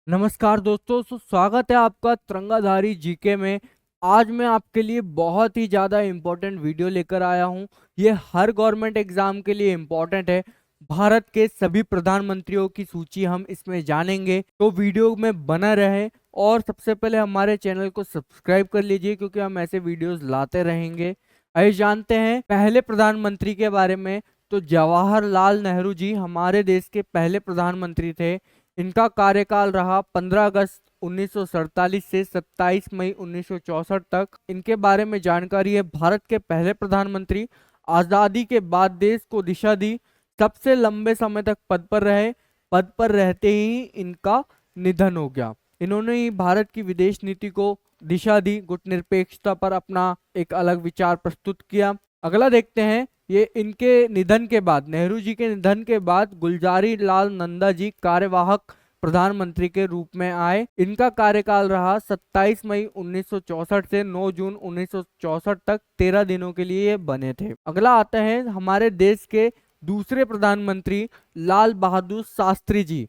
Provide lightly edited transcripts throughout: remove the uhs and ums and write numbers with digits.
नमस्कार दोस्तों, स्वागत है आपका तिरंगाधारी जीके में। आज मैं आपके लिए बहुत ही ज़्यादा इम्पोर्टेंट वीडियो लेकर आया हूं। ये हर गवर्नमेंट एग्जाम के लिए इम्पोर्टेंट है। भारत के सभी प्रधानमंत्रियों की सूची हम इसमें जानेंगे, तो वीडियो में बना रहे। और सबसे पहले हमारे चैनल को सब्सक्राइब कर लीजिए, क्योंकि हम ऐसे वीडियोस लाते रहेंगे। आइए जानते हैं पहले प्रधानमंत्री के बारे में। तो जवाहरलाल नेहरू जी हमारे देश के पहले प्रधानमंत्री थे। इनका कार्यकाल रहा 15 अगस्त 1947 से 27 मई 1964 तक। इनके बारे में जानकारी है। भारत के पहले प्रधानमंत्री, आज़ादी के बाद देश को दिशा दी, सबसे लंबे समय तक पद पर रहे। पद पर रहते ही इनका निधन हो गया। इन्होंने ही भारत की विदेश नीति को दिशा दी, गुटनिरपेक्षता पर अपना एक अलग विचार प्रस्तुत किया। अगला देखते हैं। ये इनके निधन के बाद, नेहरू जी के निधन के बाद गुलजारी लाल नंदा जी कार्यवाहक प्रधानमंत्री के रूप में आए। इनका कार्यकाल रहा 27 मई 1964 से 9 जून 1964 तक। 13 दिनों के लिए ये बने थे। अगला आता है हमारे देश के दूसरे प्रधानमंत्री लाल बहादुर शास्त्री जी।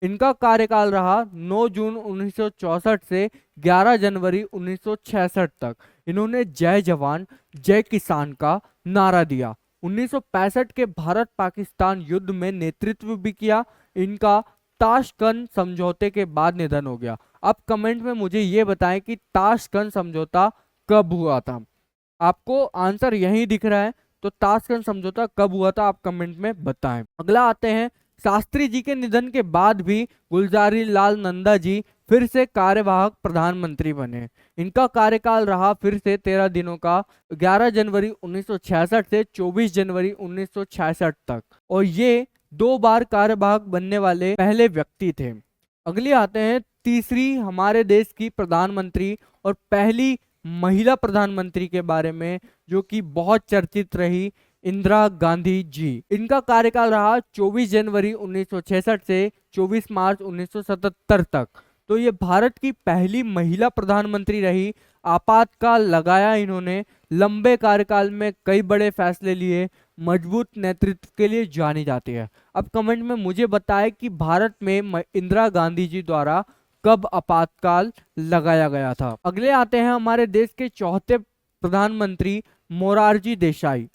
इनका कार्यकाल रहा 9 जून 1964 से 11 जनवरी 1966 तक। इन्होंने जय जवान जय किसान का नारा दिया। 1965 के भारत पाकिस्तान युद्ध में नेतृत्व भी किया। इनका ताशकंद समझौते के बाद निधन हो गया। अब कमेंट में मुझे ये बताएं कि ताशकंद समझौता कब हुआ था। आपको आंसर यही दिख रहा है, तो ताशकंद समझौता कब हुआ था, आप कमेंट में बताएं। अगला आते हैं। शास्त्री जी के निधन के बाद भी गुलजारी लाल नंदा जी फिर से कार्यवाहक प्रधानमंत्री बने। इनका कार्यकाल रहा फिर से 13 दिनों का, 11 जनवरी 1966 से 24 जनवरी 1966 तक। और ये 2 बार कार्यवाहक बनने वाले पहले व्यक्ति थे। अगली आते हैं तीसरी हमारे देश की प्रधानमंत्री और पहली महिला प्रधानमंत्री के बारे में, जो कि बहुत चर्चित रही, इंदिरा गांधी जी। इनका कार्यकाल रहा 24 जनवरी 1966 से 24 मार्च 1977 तक। तो ये भारत की पहली महिला प्रधानमंत्री रही। आपातकाल लगाया इन्होंने, लंबे कार्यकाल में कई बड़े फैसले लिए, मजबूत नेतृत्व के लिए जानी जाती है। अब कमेंट में मुझे बताएं कि भारत में इंदिरा गांधी जी द्वारा कब आपातकाल लगाया गया था। अगले आते हैं हमारे देश के चौथे प्रधानमंत्री मोरारजी देसाई।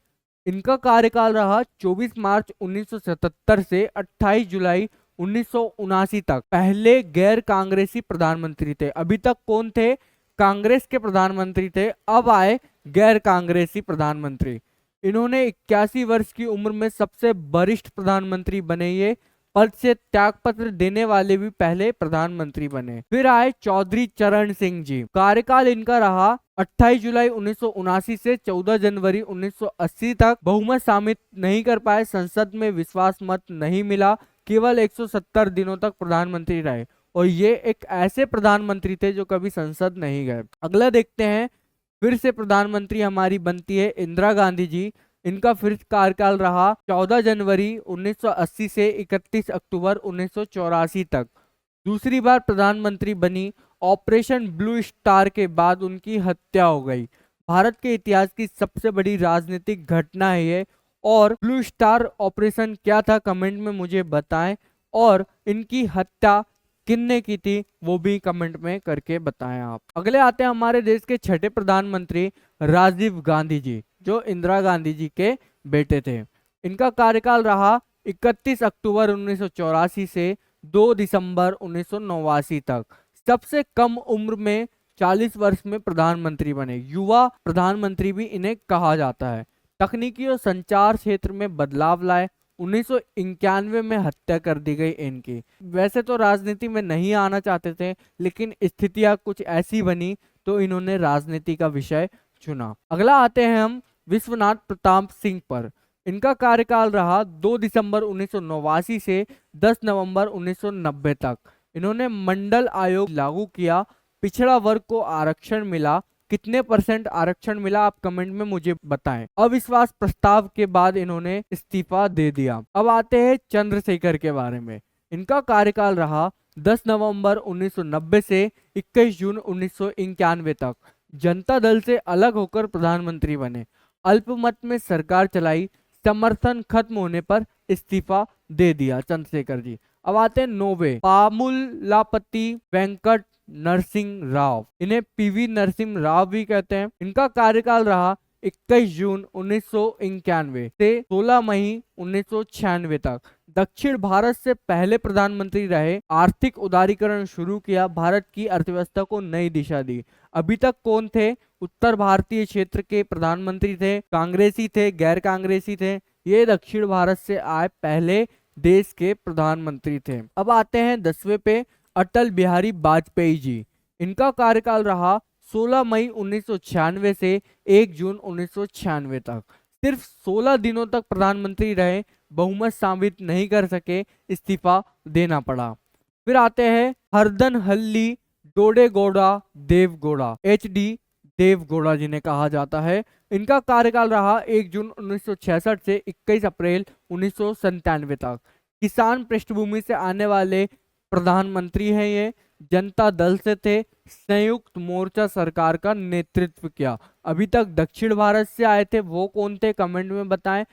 इनका कार्यकाल रहा 24 मार्च 1977 से 28 जुलाई 1979 तक। पहले गैर कांग्रेसी प्रधानमंत्री थे। अभी तक कौन थे? कांग्रेस के प्रधानमंत्री थे, अब आए गैर कांग्रेसी प्रधानमंत्री। इन्होंने 81 वर्ष की उम्र में सबसे वरिष्ठ प्रधानमंत्री बने। ये पद से त्यागपत्र देने वाले भी पहले प्रधानमंत्री बने। फिर आए चौधरी चरण सिंह जी। कार्यकाल इनका रहा 28 जुलाई 1979 से 14 जनवरी 1980 तक। बहुमत साबित नहीं कर पाए, संसद में विश्वास मत नहीं मिला, केवल 170 दिनों तक प्रधानमंत्री रहे। और ये एक ऐसे प्रधानमंत्री थे जो कभी संसद नहीं गए। अगला देखते हैं। फिर से प्रधानमंत्री हमारी बनती है इंदिरा गांधी जी। इनका फिर कार्यकाल रहा 14 जनवरी 1980 से 31 अक्टूबर 1984 तक। दूसरी बार प्रधानमंत्री बनी। ऑपरेशन ब्लू स्टार के बाद उनकी हत्या हो गई। भारत के इतिहास की सबसे बड़ी राजनीतिक घटना है ये। और ब्लू स्टार ऑपरेशन क्या था, कमेंट में मुझे बताएं। और इनकी हत्या किन्ने की थी, वो भी कमेंट में करके बताएं आप। अगले आते हैं हमारे देश के छठे प्रधानमंत्री राजीव गांधी जी, जो इंदिरा गांधी जी के बेटे थे। इनका कार्यकाल रहा 31 अक्टूबर 1984 से 2 दिसंबर 1989 तक। सबसे कम उम्र में 40 वर्ष में प्रधानमंत्री बने। युवा प्रधानमंत्री भी इन्हें कहा जाता है। तकनीकी और संचार क्षेत्र में बदलाव लाए। 1991 में हत्या कर दी गई इनकी। वैसे तो राजनीति में नहीं आना चाहते थे, लेकिन स्थितियां कुछ ऐसी बनी तो इन्होंने राजनीति का विषय चुना। अगला आते हैं हम विश्वनाथ प्रताप सिंह पर। इनका कार्यकाल रहा 2 दिसंबर 1989 से 10 नवंबर 1990 तक। इन्होंने मंडल आयोग लागू किया। पिछड़ा वर्ग को आरक्षण मिला। कितने % आरक्षण मिला, आप कमेंट में मुझे बताएं। अविश्वास प्रस्ताव के बाद इन्होंने इस्तीफा दे दिया। अब आते हैं चंद्रशेखर के बारे में। इनका कार्यकाल रहा 10 नवंबर 1990 से 21 जून 1991 तक। जनता दल से अलग होकर प्रधानमंत्री बने। अल्पमत में सरकार चलाई। समर्थन खत्म होने पर इस्तीफा दे दिया चंद्रशेखर जी। अब आते हैं नौवे, पामुलापति वेंकट नरसिंह राव। इन्हें पीवी नरसिंह राव भी कहते हैं। इनका कार्यकाल रहा 21 जून 1991 से 16 मई 1996 तक। दक्षिण भारत से पहले प्रधानमंत्री रहे। आर्थिक उदारीकरण शुरू किया, भारत की अर्थव्यवस्था को नई दिशा दी। अभी तक कौन थे? उत्तर भारतीय क्षेत्र के प्रधानमंत्री थे, कांग्रेसी थे, गैर कांग्रेसी थे। ये दक्षिण भारत से आए पहले देश के प्रधानमंत्री थे। अब आते हैं 10वें पे, अटल बिहारी वाजपेयी जी। इनका कार्यकाल रहा 16 मई 1996 से 1 जून 1996 तक। सिर्फ 16 दिनों तक प्रधानमंत्री रहे, बहुमत साबित नहीं कर सके, इस्तीफा देना पड़ा। फिर आते हैं हरदनहल्ली डोडेगौड़ा देवगौड़ा, HD देवगौड़ा जिन्हें कहा जाता है। इनका कार्यकाल रहा 1 जून 1966 से 21 अप्रैल 1997 तक। किसान पृष्ठभूमि से आने वाले प्रधानमंत्री हैं ये। जनता दल से थे, संयुक्त मोर्चा सरकार का नेतृत्व किया। अभी तक दक्षिण भारत से आए थे, वो कौन थे कमेंट में बताएं।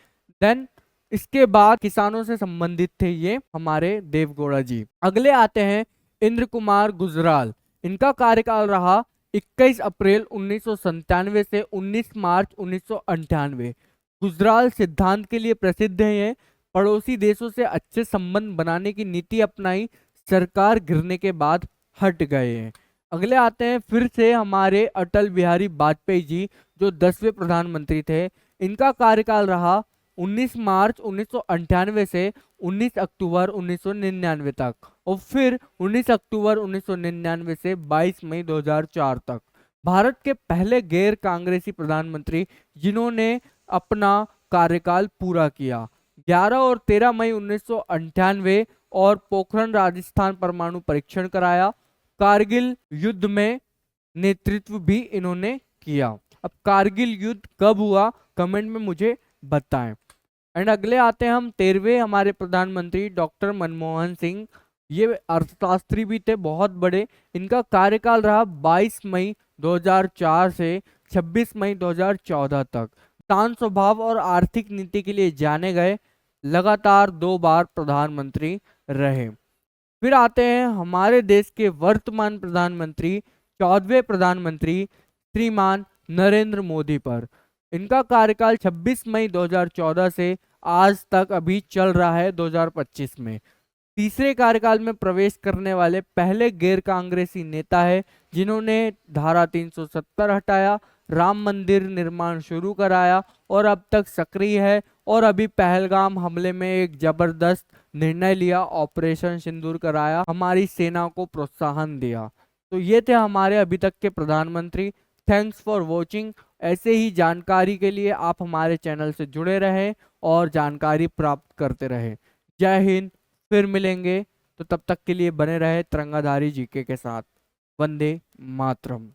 देन इसके बाद किसानों से संबंधित थे ये हमारे देवगौड़ा जी। अगले आते हैं इंद्र कुमार गुजराल। इनका कार्यकाल रहा 21 अप्रैल 1997 से 19 मार्च 1998। गुजराल सिद्धांत के लिए प्रसिद्ध है ये। पड़ोसी देशों से अच्छे संबंध बनाने की नीति अपनाई, सरकार गिरने के बाद हट गए हैं। अगले आते हैं फिर से हमारे अटल बिहारी वाजपेयी जी, जो 10वें प्रधानमंत्री थे। इनका कार्यकाल रहा 19 मार्च 1998 से 19 अक्टूबर 1999 तक, और फिर 19 अक्टूबर 1999 से 22 मई 2004 तक। भारत के पहले गैर कांग्रेसी प्रधानमंत्री जिन्होंने अपना कार्यकाल पूरा किया। 11 और 13 मई 1998 और पोखरण राजस्थान परमाणु परीक्षण कराया। कारगिल युद्ध में नेतृत्व भी इन्होंने किया। अब कारगिल युद्ध कब हुआ कमेंट में मुझे बताएं। एंड अगले आते हैं हम 13वें हमारे प्रधानमंत्री डॉक्टर मनमोहन सिंह। ये अर्थशास्त्री भी थे बहुत बड़े। इनका कार्यकाल रहा 22 मई 2004 से 26 मई 2014 तक। शांत स्वभाव और आर्थिक नीति के लिए जाने गए, लगातार 2 बार प्रधानमंत्री रहे। फिर आते हैं हमारे देश के वर्तमान प्रधानमंत्री 14वें प्रधानमंत्री श्रीमान नरेंद्र मोदी पर। इनका कार्यकाल 26 मई 2014 से आज तक अभी चल रहा है 2025 में। तीसरे कार्यकाल में प्रवेश करने वाले पहले गैर कांग्रेसी नेता है जिन्होंने धारा 370 हटाया, राम मंदिर निर्माण शुरू कराया और अब तक सक्रिय है, और अभी पहलगाम हमले में एक जबरदस्त निर्णय लिया, ऑपरेशन सिंदूर कराया, हमारी सेना को प्रोत्साहन दिया। तो ये थे हमारे अभी तक के प्रधानमंत्री। Thanks for watching. ऐसे ही जानकारी के लिए आप हमारे चैनल से जुड़े रहें और जानकारी प्राप्त करते रहें। जय हिंद। फिर मिलेंगे, तो तब तक के लिए बने रहे तिरंगाधारी जीके के साथ। वंदे मातरम।